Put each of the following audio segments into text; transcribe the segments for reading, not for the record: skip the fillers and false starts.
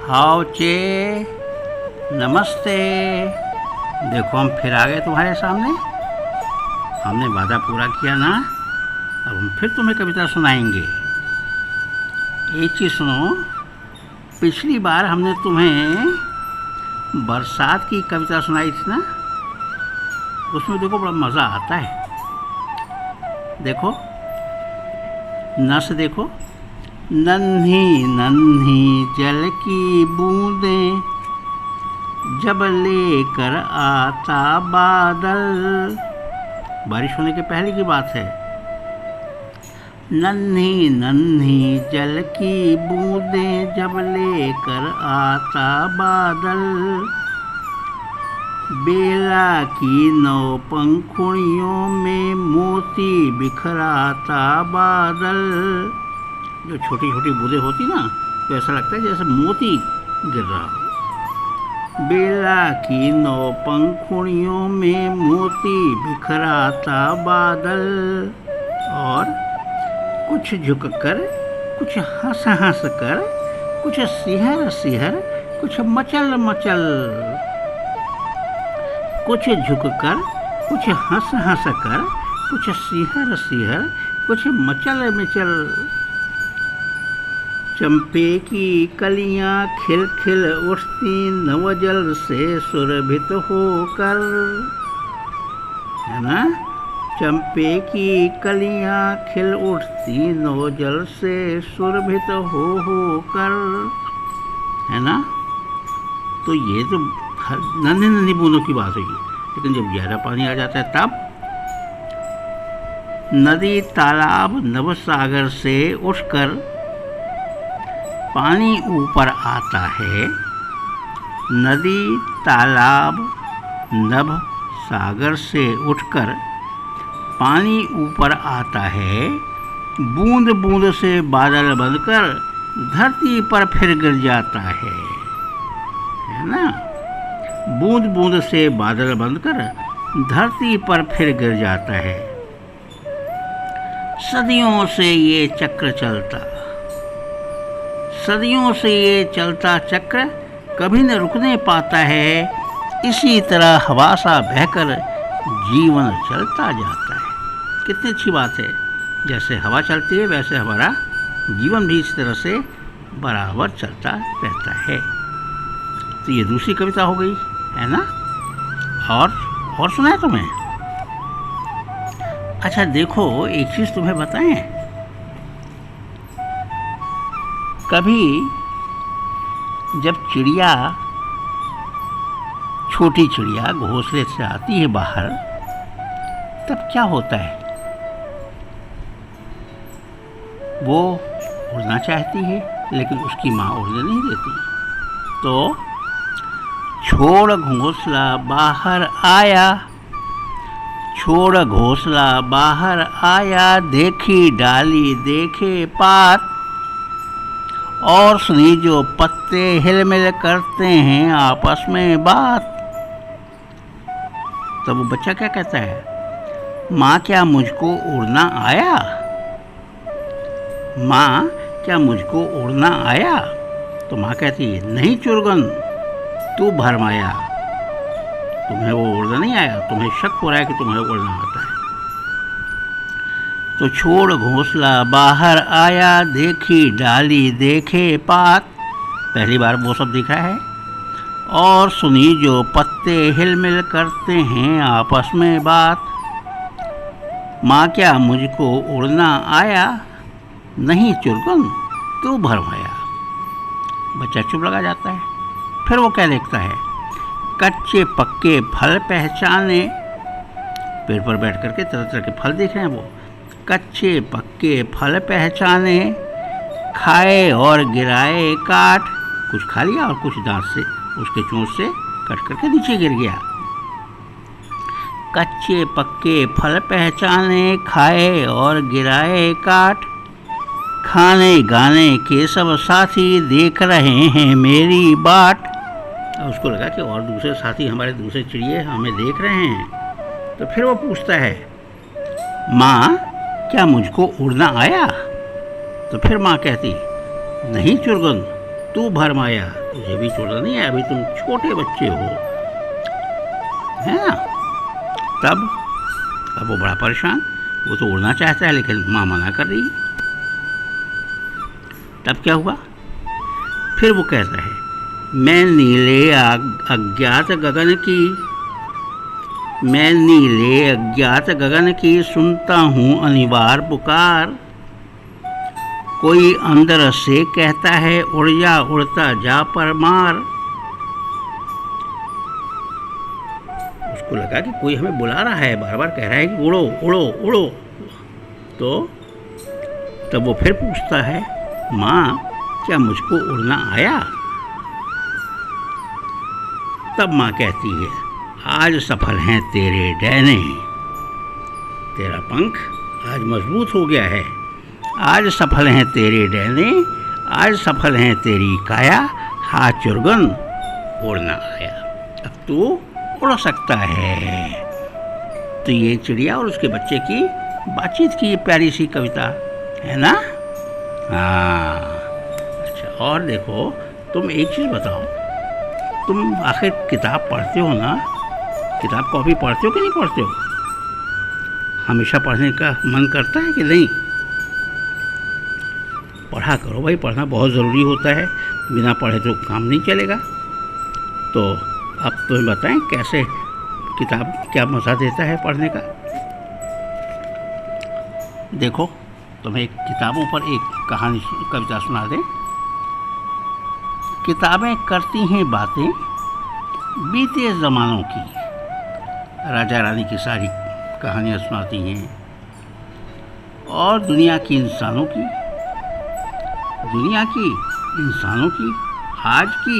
How चे, नमस्ते। देखो हम फिर आ गए तुम्हारे सामने। हमने वादा पूरा किया ना, अब हम फिर तुम्हें कविता सुनाएंगे। एक चीज़ सुनो, पिछली बार हमने तुम्हें बरसात की कविता सुनाई थी ना, उसमें देखो बड़ा मज़ा आता है। देखो न से देखो, नन्ही नन्ही जल की बूंदें जब लेकर आता बादल। बारिश होने के पहले की बात है। नन्ही नन्ही जल की बूंदें जब लेकर आता बादल, बेला की नौ पंखुड़ियों में मोती बिखराता बादल। जो छोटी छोटी बूंदें होती ना, तो ऐसा लगता है जैसे मोती गिर रहा हो। बेला की नौ पंखुड़ियों में मोती बिखराता बादल, और कुछ झुककर, कुछ हंस हंस कर, कुछ सिहर सिहर, कुछ मचल मचल। कुछ झुककर, कुछ हंस हंस कर, कुछ सिहर सिहर, कुछ मचल मचल। चंपे की कलियां खिल खिल उठती नवजल से सुरभित होकर, है ना। चंपे की कलियां खिल उठती नवजल से सुरभित होकर, है ना। तो ये तो नन्ही नन्ही बूंदों की बात हुई, लेकिन जब गहरा पानी आ जाता है तब नदी तालाब नभ सागर से उठकर पानी ऊपर आता है। नदी तालाब नभ सागर से उठकर पानी ऊपर आता है। बूंद बूंद से बादल बनकर धरती पर फिर गिर जाता है ना। बूंद बूंद से बादल बनकर धरती पर फिर गिर जाता है। सदियों से ये चक्र चलता, सदियों से ये चलता चक्र कभी न रुकने पाता है। इसी तरह हवा सा बहकर जीवन चलता जाता है। कितनी अच्छी बात है, जैसे हवा चलती है वैसे हमारा जीवन भी इस तरह से बराबर चलता रहता है। तो ये दूसरी कविता हो गई, है ना। और सुना है तुम्हें? अच्छा देखो, एक चीज़ तुम्हें बताएं। कभी जब चिड़िया, छोटी चिड़िया घोंसले से आती है बाहर, तब क्या होता है? वो उड़ना चाहती है, लेकिन उसकी माँ उड़ने नहीं देती। तो छोड़ घोंसला बाहर आया, छोड़ घोंसला बाहर आया, देखी डाली देखे पात, और सुनी जो पत्ते हिलमिल करते हैं आपस में बात। तब वो बच्चा क्या कहता है? माँ क्या मुझको उड़ना आया? माँ क्या मुझको उड़ना आया? तो माँ कहती है, नहीं चुरगन, तू भरमाया, तुम्हें वो उड़ना नहीं आया, तुम्हें शक हो रहा है कि तुम्हें उड़ना आता है। तो छोड़ घोंसला बाहर आया, देखी डाली देखे पात, पहली बार वो सब दिखा है। और सुनी जो पत्ते हिलमिल करते हैं आपस में बात। माँ क्या मुझको उड़ना आया? नहीं चुरगन, तू भरमाया। बच्चा चुप लगा जाता है। फिर वो क्या देखता है? कच्चे पक्के फल पहचाने, पेड़ पर बैठ करके तरह तरह के फल देख रहे हैं वो। कच्चे पक्के फल पहचाने, खाए और गिराए काट, कुछ खा लिया और कुछ दांत से, उसके चोंच से कट करके नीचे गिर गया। कच्चे पक्के फल पहचाने, खाए और गिराए काट, खाने गाने के सब साथी देख रहे हैं मेरी बाट। उसको लगा कि और दूसरे साथी, हमारे दूसरे चिड़िए हमें देख रहे हैं। तो फिर वो पूछता है, माँ क्या मुझको उड़ना आया? तो फिर माँ कहती, नहीं चुरगन, तू भरमाया, तुझे भी छोड़ना नहीं है, अभी तुम छोटे बच्चे हो, है ना। तब अब वो बड़ा परेशान, वो तो उड़ना चाहता है लेकिन माँ मना कर रही है। तब क्या हुआ, फिर वो कहता है, मैं नीले अज्ञात गगन की, मैं नीले अज्ञात गगन की सुनता हूँ अनिवार्य पुकार, कोई अंदर से कहता है उड़ जा, उड़ता जा परमार। उसको लगा कि कोई हमें बुला रहा है, बार बार कह रहा है कि उड़ो उड़ो उड़ो। तो तब वो फिर पूछता है, माँ क्या मुझको उड़ना आया? तब माँ कहती है, आज सफल हैं तेरे डैने, तेरा पंख आज मजबूत हो गया है, आज सफल हैं तेरे डैने, आज सफल हैं तेरी काया, हाथ चुरगन उड़ना आया, अब तू उड़ सकता है। तो ये चिड़िया और उसके बच्चे की बातचीत की प्यारी सी कविता है ना। हाँ, अच्छा, और देखो, तुम एक चीज़ बताओ, तुम आखिर किताब पढ़ते हो ना, किताब कॉपी पढ़ते हो कि नहीं पढ़ते हो? हमेशा पढ़ने का मन करता है कि नहीं? पढ़ा करो भाई, पढ़ना बहुत ज़रूरी होता है, बिना पढ़े तो काम नहीं चलेगा। तो अब तुम्हें बताएं कैसे किताब क्या मज़ा देता है पढ़ने का। देखो, तुम्हें किताबों पर एक कहानी कविता सुना दें। किताबें करती हैं बातें बीते ज़मानों की, राजा रानी की सारी कहानियाँ सुनाती हैं, और दुनिया की इंसानों की, दुनिया की इंसानों की, आज की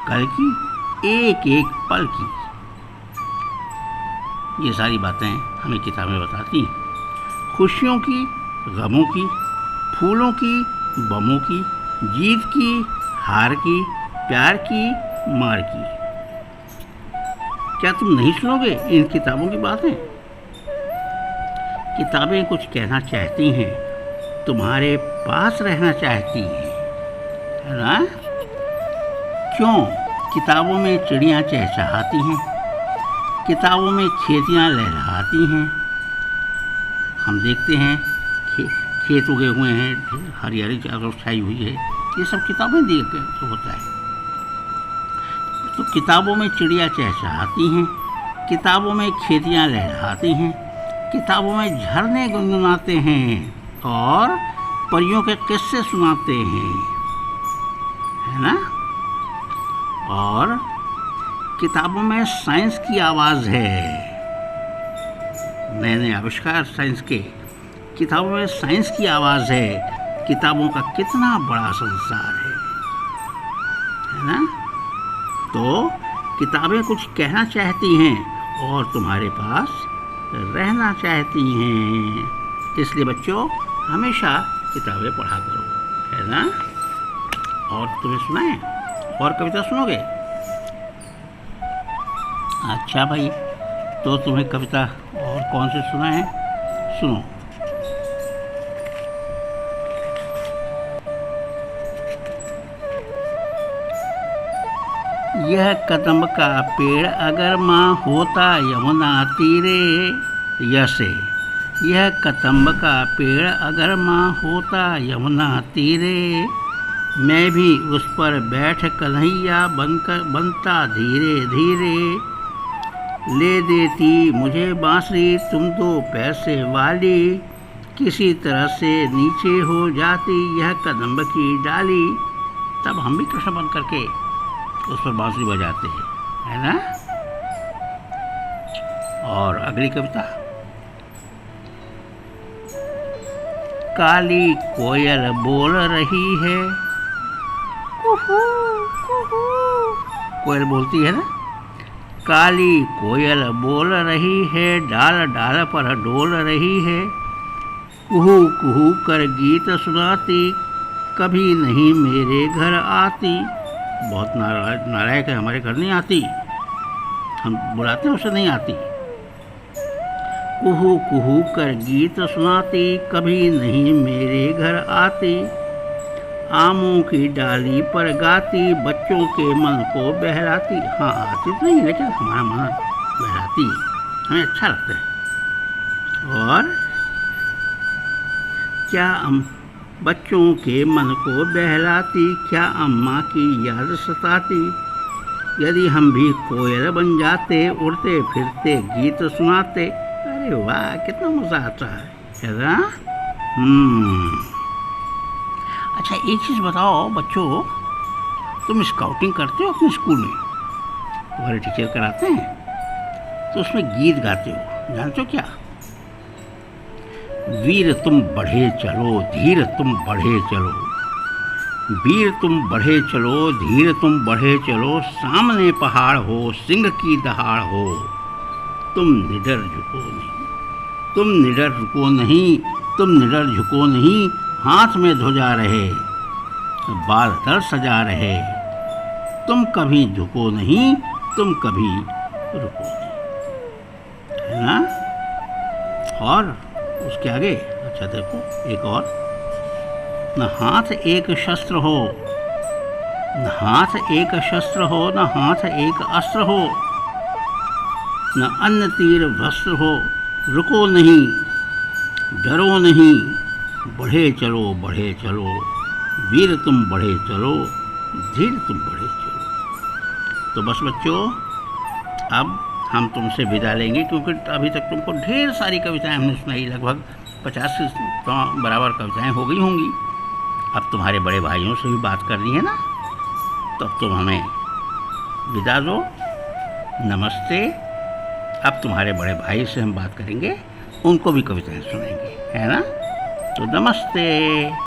कल की, एक एक पल की, ये सारी बातें हमें किताबें बताती हैं। खुशियों की, गमों की, फूलों की, बमों की, जीत की, हार की, प्यार की, मार की। क्या तुम नहीं सुनोगे इन किताबों की बातें? किताबें कुछ कहना चाहती हैं, तुम्हारे पास रहना चाहती हैं, है ना। क्यों? किताबों में चिड़ियाँ चहचहाती हैं, किताबों में खेतियाँ लहराती हैं, हम देखते हैं खेत उगे हुए हैं, हरियाली चारों छाई हुई है, ये सब किताबें देख के होता है। तो किताबों में चिड़िया चहचहाती हैं, किताबों में खेतियाँ लहराती हैं, किताबों में झरने गुनगुनाते हैं और परियों के किस्से सुनाते हैं, है ना। और किताबों में साइंस की आवाज़ है, नए नए आविष्कार साइंस के, किताबों में साइंस की आवाज़ है, किताबों का कितना बड़ा संसार है ना। तो किताबें कुछ कहना चाहती हैं और तुम्हारे पास रहना चाहती हैं, इसलिए बच्चों हमेशा किताबें पढ़ा करो, है ना। और तुम्हें सुनाएं, और कविता सुनोगे? अच्छा भाई, तो तुम्हें कविता और कौन सी सुनाएं? सुनो। यह कदम का पेड़ अगर माँ होता यमुना तीरे, यसे यह कदम का पेड़ अगर माँ होता यमुना तीरे, मैं भी उस पर बैठ कन्हैया बनता धीरे धीरे, ले देती मुझे बांसुरी तुम दो पैसे वाली, किसी तरह से नीचे हो जाती यह कदम की डाली। तब हम भी कृष्ण बन करके उस पर बांसुरी बजाते हैं, है ना। और अगली कविता, काली कोयल बोल रही है, कुहू कुहू, कोयल बोलती है ना। काली कोयल बोल रही है, डाल डाल पर डोल रही है, कुहू कुहू कर गीत सुनाती, कभी नहीं मेरे घर आती। बहुत नालायक है, हमारे घर नहीं आती, हम बुलाते हैं उसे नहीं आती। कुहू कुहू कर गीत सुनाती, कभी नहीं मेरे घर आती, आमों की डाली पर गाती, बच्चों के मन को बहलाती। हाँ, आती तो नहीं लेकिन हमारा मन बहलाती, हमें अच्छा लगता है। और क्या बच्चों के मन को बहलाती, क्या अम्मा की याद सताती। यदि हम भी कोयल बन जाते, उड़ते फिरते गीत सुनाते। अरे वाह, कितना मज़ा आता है ना। अच्छा, एक चीज़ बताओ बच्चों, तुम स्काउटिंग करते हो अपने स्कूल में? तुम्हारे टीचर कराते हैं तो उसमें गीत गाते हो, जानते हो क्या? वीर तुम बढ़े चलो, धीर तुम बढ़े चलो। वीर तुम बढ़े चलो, धीर तुम बढ़े चलो। सामने पहाड़ हो, सिंह की दहाड़ हो। तुम निडर झुको नहीं, तुम निडर रुको नहीं, तुम निडर झुको नहीं। हाथ में ध्वजा रहे, बाल तर सजा रहे। तुम कभी झुको नहीं, तुम कभी रुको नहीं, है ना। और उसके आगे अच्छा देखो, एक और। न हाथ एक शस्त्र हो, न हाथ एक शस्त्र हो, न हाथ एक अस्त्र हो। न अन्न तीर वस्त्र हो। रुको नहीं, डरो नहीं, बढ़े चलो, बढ़े चलो। वीर तुम बढ़े चलो, धीर तुम बढ़े चलो। तो बस बच्चों, अब हम तुमसे विदा लेंगे, क्योंकि अभी तक तुमको ढेर सारी कविताएं हमने सुनाई, लगभग 50 से बराबर कविताएं हो गई होंगी। अब तुम्हारे बड़े भाइयों से भी बात करनी है ना, तो अब तुम हमें विदा दो। नमस्ते। अब तुम्हारे बड़े भाई से हम बात करेंगे, उनको भी कविताएं सुनाएंगे, है ना। तो नमस्ते।